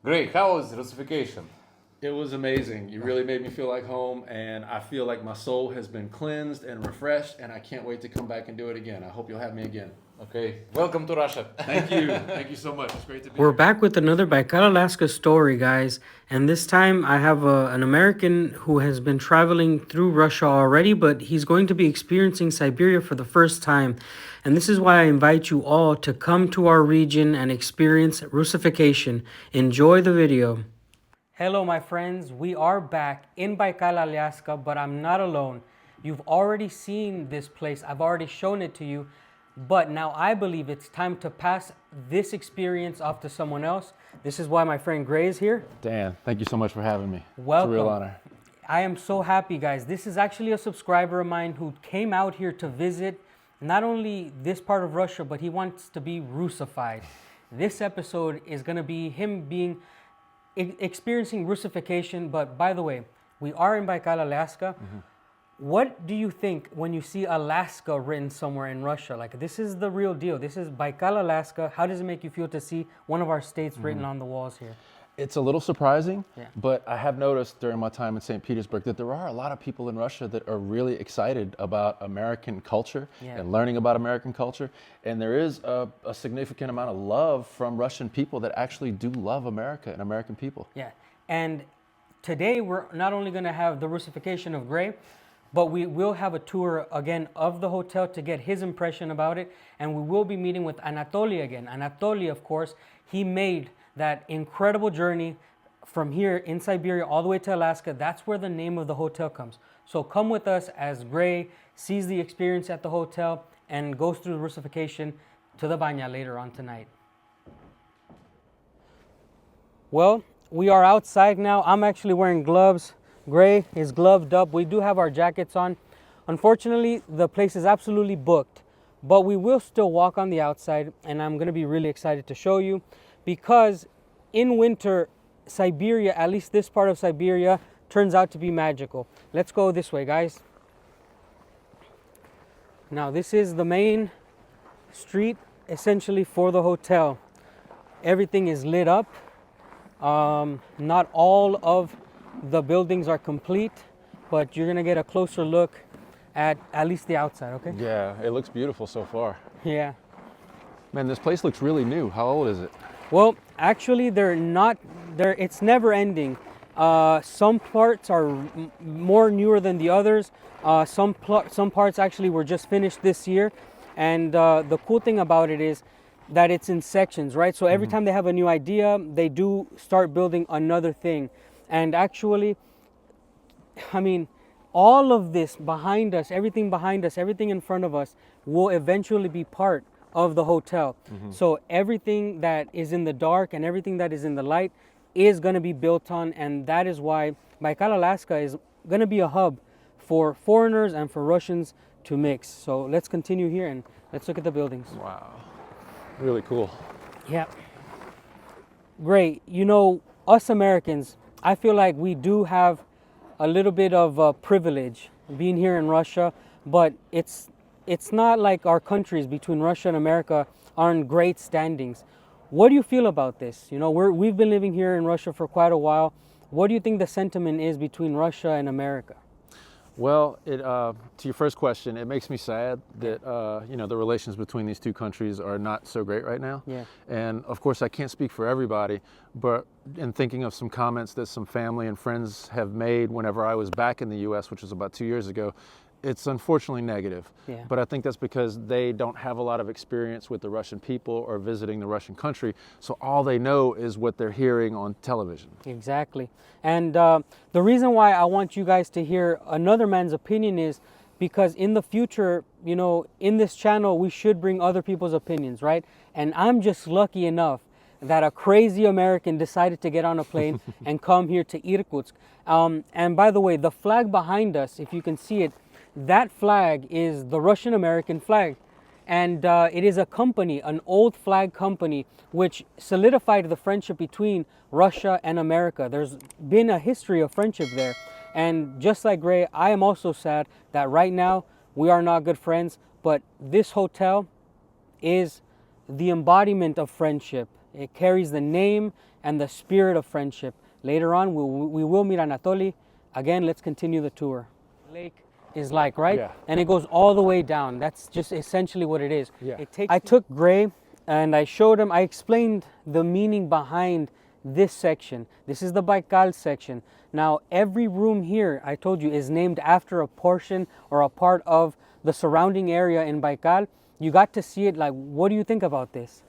Great. How was Russification? It was amazing. You really made me feel like home, and I feel like my soul has been cleansed and refreshed, and I can't wait to come back and do it again. I hope you'll have me again. Okay. Welcome to Russia. Thank you. Thank you so much. It's great to be We're here. back with another Baikal, Alaska story, guys. And this time I have an American who has been traveling through Russia already, but he's going to be experiencing Siberia for the first time. And this is why I invite you all to come to our region and experience Russification. Enjoy the video. Hello, my friends. We are back in Baikal, Alaska, but I'm not alone. You've already seen this place. I've already shown it to you. But now I believe it's time to pass this experience off to someone else. This is why my friend Gray is here. Dan, thank you so much for having me. Welcome. It's a real honor. I am so happy, guys. This is actually a subscriber of mine who came out here to visit not only this part of Russia, but he wants to be Russified. This episode is going to be him experiencing Russification. But by the way, we are in Baikal, Alaska. What do you think when you see Alaska written somewhere in Russia? Like, this is the real deal. This is Baikal, Alaska. How does it make you feel to see one of our states written on the walls here? It's a little surprising, Yeah. but I have noticed during my time in Saint Petersburg that there are a lot of people in Russia that are really excited about American culture and learning about American culture. And there is a significant amount of love from Russian people that actually do love America and American people. Yeah. And today we're not only going to have the Russification of Gray, but we will have a tour again of the hotel to get his impression about it. And we will be meeting with Anatoly again. Anatoly, of course, he made that incredible journey from here in Siberia all the way to Alaska. That's where the name of the hotel comes. So come with us as Gray sees the experience at the hotel and goes through the Russification to the banya later on tonight. Well, we are outside now. I'm actually wearing gloves. Gray is gloved up. We do have our jackets on. Unfortunately, the place is absolutely booked, but we will still walk on the outside, and I'm going to be really excited to show you because in winter, Siberia, at least this part of Siberia, turns out to be magical. Let's go this way, guys. Now, this is the main street essentially for the hotel. Everything is lit up. Not all of the buildings are complete, but you're gonna get a closer look at least the outside, okay? Yeah, it looks beautiful so far. Yeah. Man, this place looks really new. How old is it? Well, actually, it's never ending. Some parts are more newer than the others. Some parts actually were just finished this year. And the cool thing about it is that it's in sections, right? So every time they have a new idea, they do start building another thing. And actually, I mean, all of this behind us, everything in front of us will eventually be part of the hotel. So everything that is in the dark and everything that is in the light is going to be built on. And that is why Baikal, Alaska is going to be a hub for foreigners and for Russians to mix. So let's continue here and let's look at the buildings. Wow, really cool. Yeah. Great. You know, us Americans, I feel like we do have a little bit of privilege being here in Russia, but it's not like our countries between Russia and America are in great standings. What do you feel about this? You know, we've been living here in Russia for quite a while. What do you think the sentiment is between Russia and America? Well, to your first question, it makes me sad that the relations between these two countries are not so great right now. Yeah. And of course, I can't speak for everybody, but in thinking of some comments that some family and friends have made whenever I was back in the U.S., which was about 2 years ago, it's unfortunately negative. Yeah. But I think that's because they don't have a lot of experience with the Russian people or visiting the Russian country. So all they know is what they're hearing on television. Exactly. And the reason why I want you guys to hear another man's opinion is because in the future, you know, in this channel, we should bring other people's opinions, right? And I'm just lucky enough that a crazy American decided to get on a plane and come here to Irkutsk. And by the way, the flag behind us, if you can see it, that flag is the Russian-American flag. And it is a company, an old flag company, which solidified the friendship between Russia and America. There's been a history of friendship there. And just like Gray, I am also sad that right now we are not good friends, but this hotel is the embodiment of friendship. It carries the name and the spirit of friendship. Later on, we will meet Anatoly. Again, let's continue the tour. Lake is like, right? Yeah. And it goes all the way down. That's just essentially what it is. Yeah. I took Gray and I showed him, I explained the meaning behind this section. This is the Baikal section. Now, every room here, I told you, is named after a portion or a part of the surrounding area in Baikal. You got to see it. Like, what do you think about this?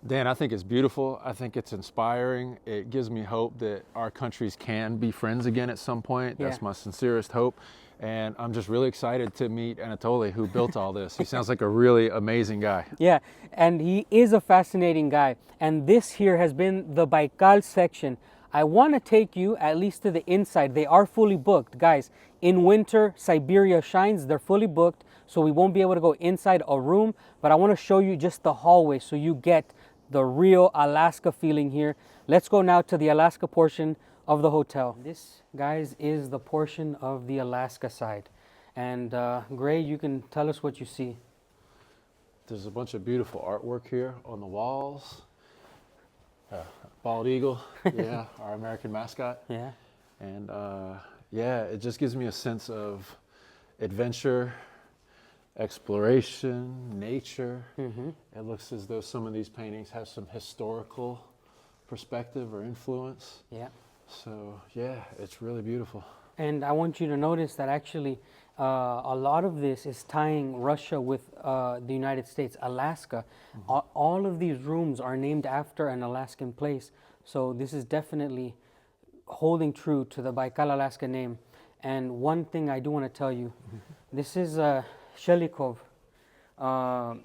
Dan, I think it's beautiful. I think it's inspiring. It gives me hope that our countries can be friends again at some point. That's my sincerest hope. And I'm just really excited to meet Anatoly, who built all this. He sounds like a really amazing guy. Yeah, and he is a fascinating guy. And this here has been the Baikal section. I want to take you at least to the inside. They are fully booked. Guys, in winter, Siberia shines. They're fully booked, so we won't be able to go inside a room. But I want to show you just the hallway so you get the real Alaska feeling here. Let's go now to the Alaska portion of the hotel. This, guys, is the portion of the Alaska side. And Gray, you can tell us what you see. There's a bunch of beautiful artwork here on the walls. Bald eagle, yeah, our American mascot. Yeah. And yeah, it just gives me a sense of adventure, exploration, nature. It looks as though some of these paintings have some historical perspective or influence. Yeah. So yeah, it's really beautiful. And I want you to notice that actually a lot of this is tying Russia with the United States, Alaska. All of these rooms are named after an Alaskan place. So this is definitely holding true to the Baikal, Alaska name. And one thing I do want to tell you, this is Shelikov.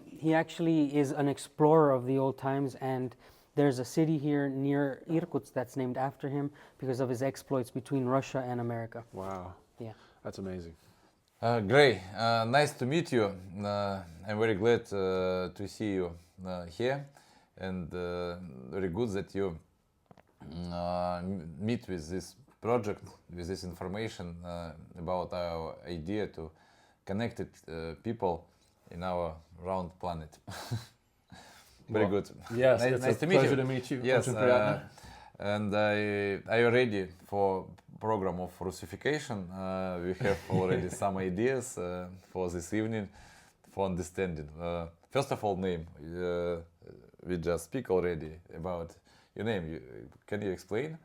He actually is an explorer of the old times, and there's a city here near Irkutsk that's named after him because of his exploits between Russia and America. Wow. Yeah. That's amazing. Gray, nice to meet you. I'm very glad to see you here, and very good that you meet with this project, with this information about our idea to connect people in our round planet. Very good. Yes, nice, it's nice a to meet pleasure you. to meet you. Yes, Очень приятно. and are you ready for program of Russification? We have already some ideas for this evening, for understanding. First of all, name. We just speak already about your name. Can you explain?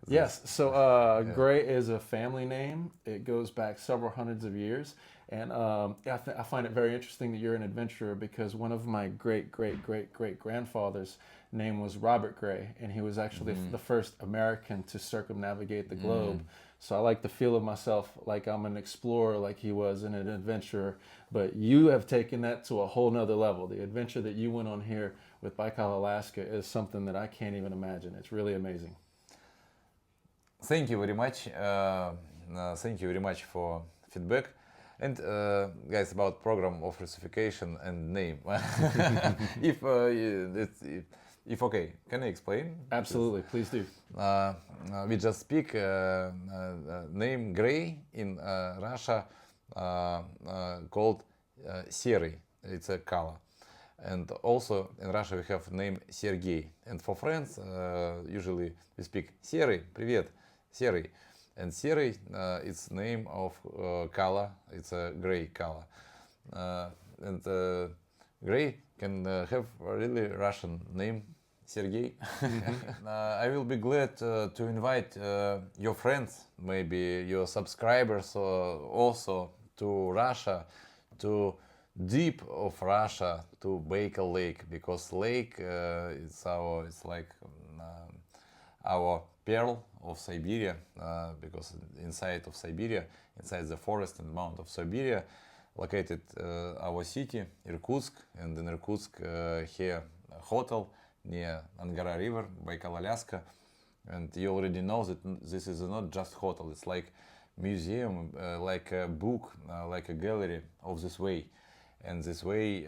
Yes, so Gray is a family name. It goes back several hundreds of years. And I find it very interesting that you're an adventurer because one of my great-great-great-great-grandfathers' name was Robert Gray, and he was actually the first American to circumnavigate the globe. So I like to feel of myself like I'm an explorer like he was and an adventurer. But you have taken that to a whole nother level. The adventure that you went on here with Baikal, Alaska is something that I can't even imagine. It's really amazing. Thank you very much. Thank you very much for feedback. And guys, about program of Russification and name. If okay, can I explain? Absolutely, please do. We just speak name Gray in Russia called Серый. It's a color. And also in Russia we have name Sergey. And for friends, usually we speak Серый, привет, Серый. And Серый, it's name of color. It's a gray color. And Gray can have a really Russian name, Sergey. I will be glad to invite your friends, maybe your subscribers, also to Russia, to deep of Russia, to Baikal Lake, because lake it's like our pearl of Siberia, because inside of Siberia, inside the forest and mount of Siberia, located our city, Irkutsk, and in Irkutsk here a hotel near Angara River, Baikal, Alaska. And you already know that this is not just hotel, it's like museum, like a book, like a gallery of this way. And this way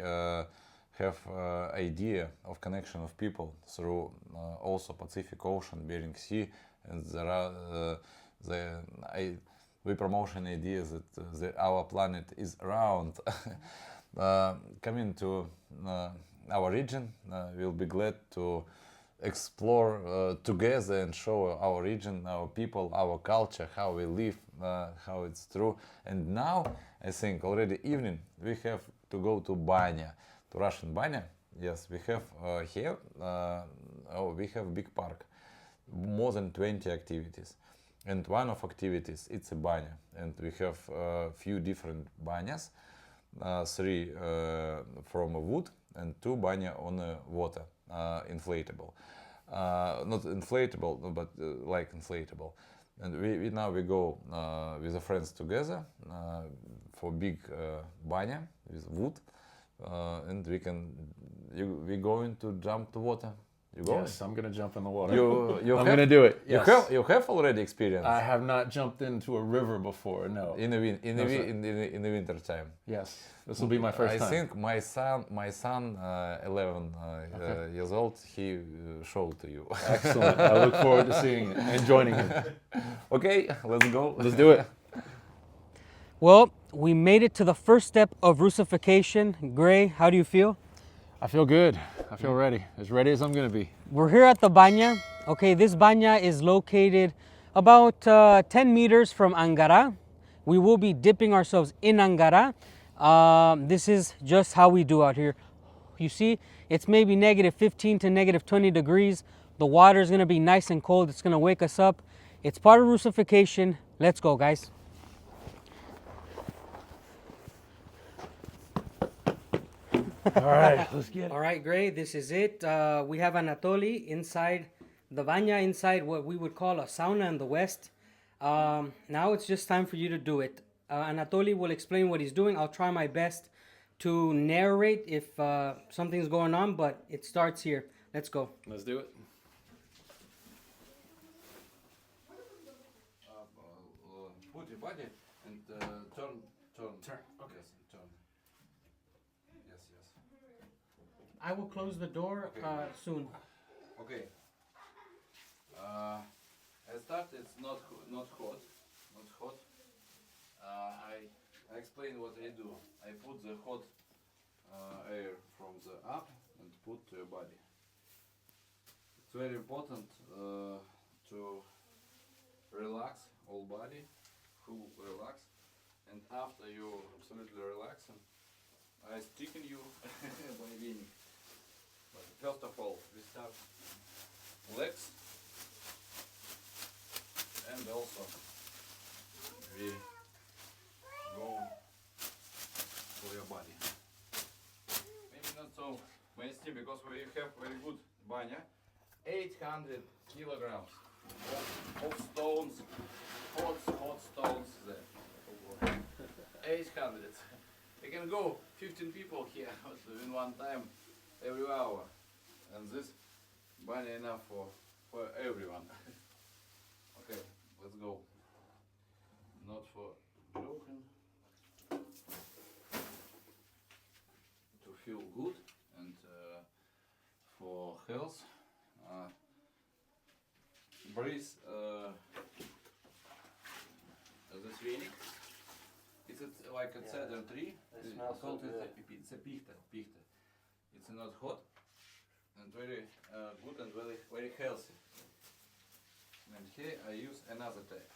have idea of connection of people through also Pacific Ocean, Bering Sea, and there are we promotion ideas that our planet is round. Coming to our region, we'll be glad to explore together and show our region, our people, our culture, how we live, how it's true. And now I think already evening we have to go to Banya, to Russian Banya. Yes, we have here. We have big park, more than 20 activities, and one of activities it's a banya, and we have few different banyas, three from wood and two banya on water, inflatable, not inflatable but like inflatable. And we now we go with the friends together for big banya with wood, and we going to jump to water. You going? Yes, I'm gonna jump in the water. I'm gonna do it. Yes. You have already experience I have not jumped into a river before. No. in the winter time. Yes, this will be my first I time. think my son, 11 years old, he showed to you. Excellent. I look forward to seeing it and joining him. Okay, let's go. Let's do it. Well, we made it to the first step of Russification. Gray, how do you feel? I feel good. I feel ready as I'm gonna be. We're here at the banya. Okay, this banya is located about 10 meters from Angara. We will be dipping ourselves in Angara. This is just how we do out here. You see, it's maybe negative 15 to negative 20 degrees. The water is gonna be nice and cold. It's gonna wake us up. It's part of Russification. Let's go, guys. All right, let's get it. All right, Gray, this is it. We have Anatoly inside the banya, inside what we would call a sauna in the West. Now it's just time for you to do it. Anatoly will explain what he's doing. I'll try my best to narrate if something's going on, but it starts here. Let's go. Let's do it. Put your body and turn. Turn. Okay. Yes, turn. Yes. I will close the door soon. Okay. I start. It's not hot. I explain what I do. I put the hot air from the up and put to your body. It's very important to relax whole body, full relax, and after you absolutely relaxing, I sticken you by weaning. But first of all, we start legs, and also we go for your body. Maybe not so mainstream because we have very good banya. 800 kilograms of stones, hot stones there. 800. We can go 15 people here in one time, every hour, and this banya enough for everyone. Okay, let's go. Not for joking. To feel good and for health. Breathe this wenig. It's like a cedar tree. It smells so Called good. It's a pichte. It's not hot and very good and very healthy. And here I use another type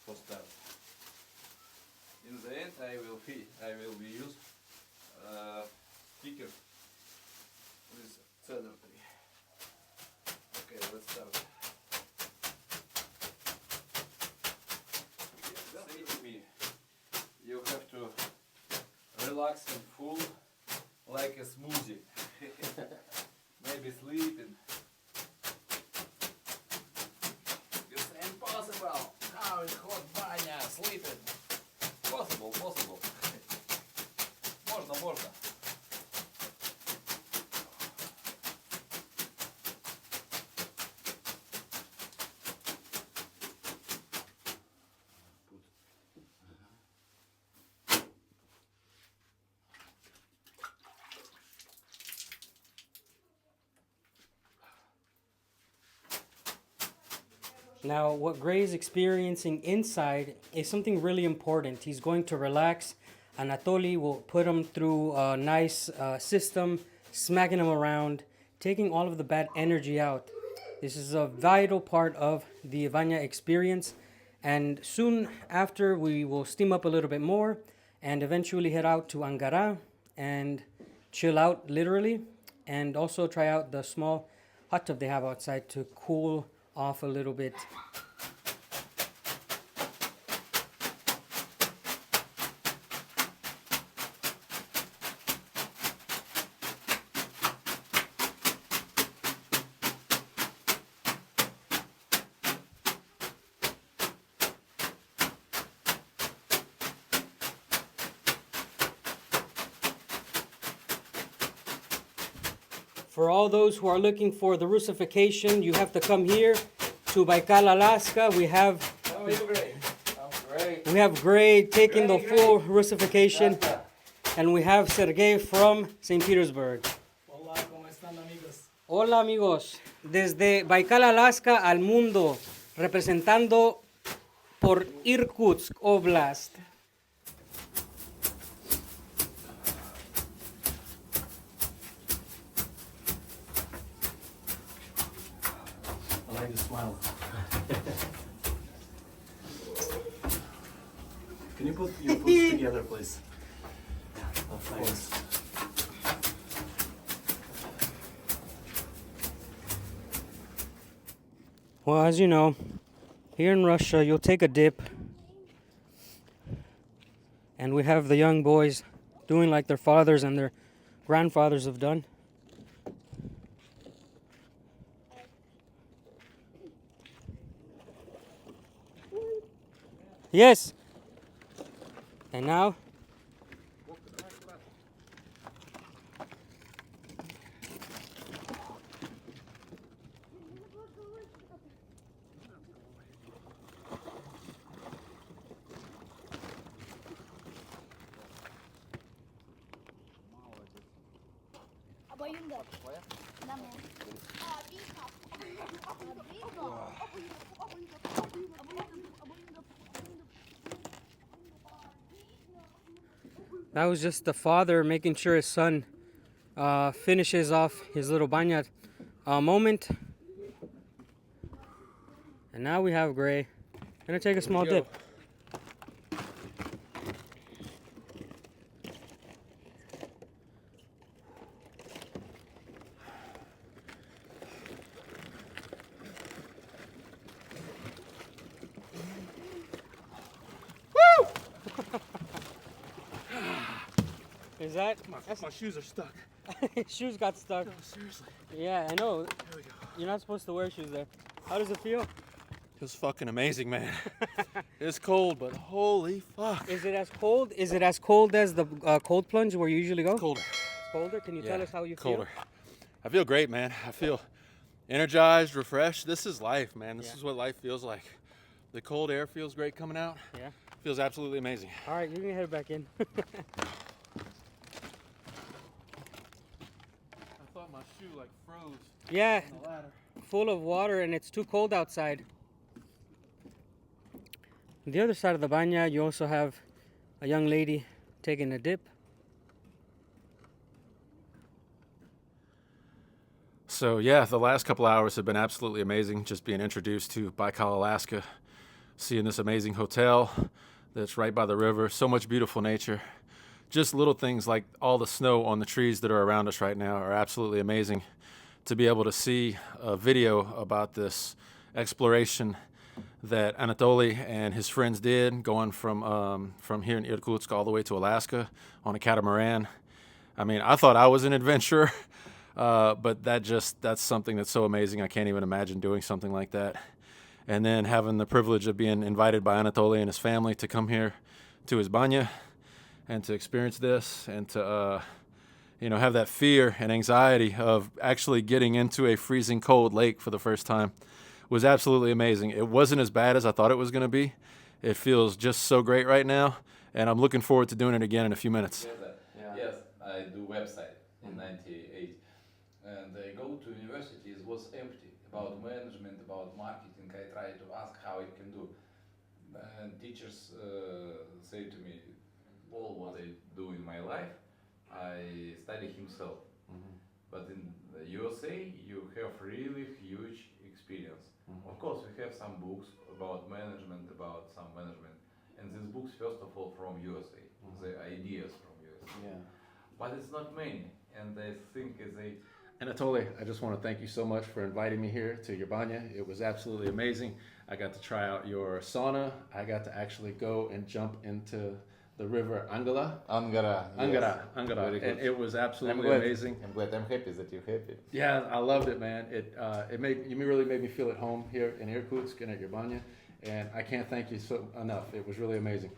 for start. In the end I will be use sticker with cedar tree. Okay, let's start. Say to me, you have to relax and full like a smoothie. Maybe sleeping. It's impossible. How in hot banya sleeping? Possible. Можно. Now, what Gray is experiencing inside is something really important. He's going to relax. Anatoly will put him through a nice system, smacking him around, taking all of the bad energy out. This is a vital part of the banya experience. And soon after, we will steam up a little bit more and eventually head out to Angara and chill out literally, and also try out the small hot tub they have outside to cool off a little bit. For all those who are looking for the Russification, you have to come here to Baikal, Alaska. We have Gray taking the full Russification, and we have Sergey from Saint Petersburg. Hola, ¿cómo están, amigos? Hola amigos, desde Baikal, Alaska al mundo, representando por Irkutsk Oblast. I like the smile. Can you put your boots together, please? Yeah, of course. Well, as you know, here in Russia, you'll take a dip, and we have the young boys doing like their fathers and their grandfathers have done. Yes. And now, Обоюдно. Да, мам. that was just the father making sure his son finishes off his little banya moment. And now we have Gray. Gonna take a small dip. Is that? My shoes are stuck. His shoes got stuck. No, seriously. Yeah, I know. There we go. You're not supposed to wear shoes there. How does it feel? Feels fucking amazing, man. It's cold, but holy fuck. Is it as cold? Is it as cold as the cold plunge where you usually go? Colder. It's colder. Can you tell us how you Colder. I feel great, man. I feel energized, refreshed. This is life, man. This Yeah. is what life feels like. The cold air feels great coming out. feel? Yeah. Feels absolutely amazing. All right, you can head back in. I thought my shoe like froze Yeah, on the ladder. full of water and it's too cold outside. The other side of the banya, you also have a young lady taking a dip. So yeah, the last couple hours have been absolutely amazing. Just being introduced to Baikal, Alaska, seeing this amazing hotel that's right by the river. So much beautiful nature. Just little things like all the snow on the trees that are around us right now are absolutely amazing. To be able to see a video about this exploration that Anatoly and his friends did, going from here in Irkutsk all the way to Alaska on a catamaran. I mean, I thought I was an adventurer, but that's something that's so amazing. I can't even imagine doing something like that. And then having the privilege of being invited by Anatoly and his family to come here to his banya and to experience this and to have that fear and anxiety of actually getting into a freezing cold lake for the first time was absolutely amazing. It wasn't as bad as I thought it was going to be. It feels just so great right now, and I'm looking forward to doing it again in a few minutes. Yes, I do website in '98, and I go to university. It was empty about management, about marketing. I try to ask how I can do, and teachers say to me, all what I do in my life, I study himself. But in the USA, you have really huge experience. Of course, we have some books about management, and these books, first of all, from USA, the ideas from USA. Yeah. But it's not many, and I think they. Anatoly, I just want to thank you so much for inviting me here to your banya. It was absolutely amazing. I got to try out your sauna. I got to actually go and jump into the river Angara. Angara. Angara, Yes. Angara. Very good. And it was I'm absolutely glad. amazing. I'm glad. I'm happy that you're happy. Yeah, I loved it, man. You really made me feel at home here in Irkutsk and at your banya. And I can't thank you so enough. It was really amazing.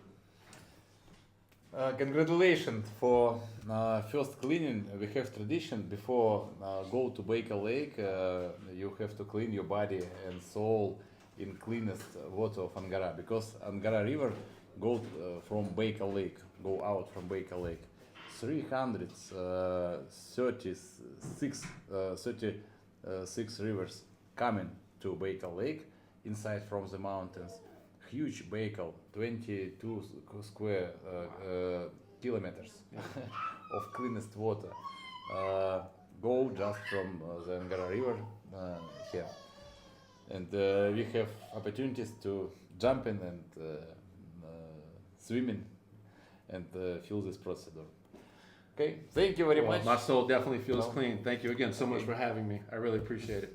Congratulations for first cleaning. We have tradition before go to Baikal Lake. You have to clean your body and soul in cleanest water of Angara, because Angara River go from Baikal Lake, go out from Baikal Lake. 36 rivers coming to Baikal Lake inside from the mountains. Huge Baikal, 22 square kilometers of cleanest water. Go just from the Angara River here. And we have opportunities to jump in and swimming and feel this procedure. Okay, thank you very Well, much. my soul definitely feels No. clean. Thank you again so much Okay. for having me. I really appreciate it.